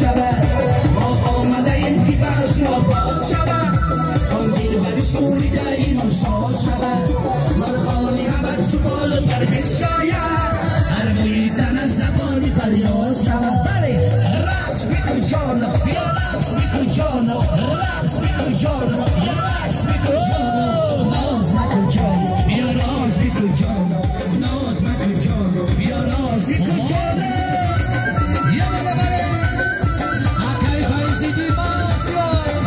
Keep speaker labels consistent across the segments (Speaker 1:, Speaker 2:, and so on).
Speaker 1: شود ما آمده این که برش ناباد شود آن دلبر شوری در ایمان شاد شود مرخانی عبد سبال برکش شاید هر میتن از زبانی فریاد شود بله رقص میکن جانا بیا رقص میکن جانا رقص میکن جانا رقص میکن جانا ناز میکن جانا بیا راز میکن جانا ناز میکن جانا بیا راز میکن جانا یا بابا بله اکای فایزی دیماسیون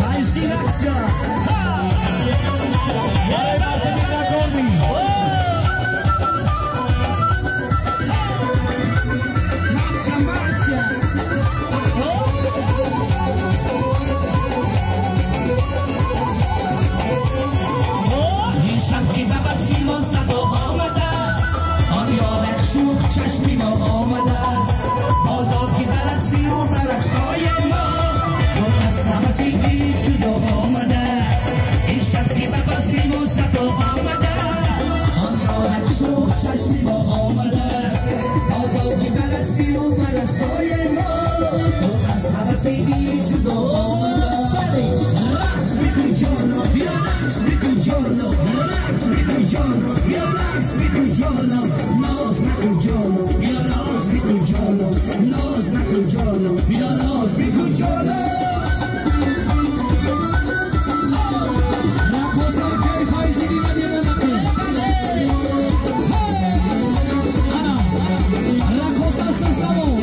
Speaker 1: فایزی رقص دار چشمی ما آمده است آداب که در اکسی و زرکسای ما و از نمسیدی جدا آمده این شب که ببستیم و صدا آمده است آن را عکس و چشمی ما آمده است آداب که در اکسی و زرکسای ما و از نمسیدی جدا آمده رقص میکن جانا بیا رقص میکن جانا رقص میکن جانا بیا رقص میکن جانا ناز نکن جانا بیا راز میکن جانا ناز نکن جانا بیا راز میکن جانا راکوسا که فایزی بیمدی بونکه انا راکوسا سزدمو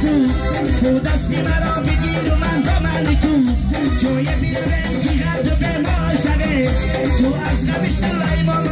Speaker 1: تو دستی مرا بگیر و من دامن تو جای بیرم که هر دو به ما شده تو از غم سلیمان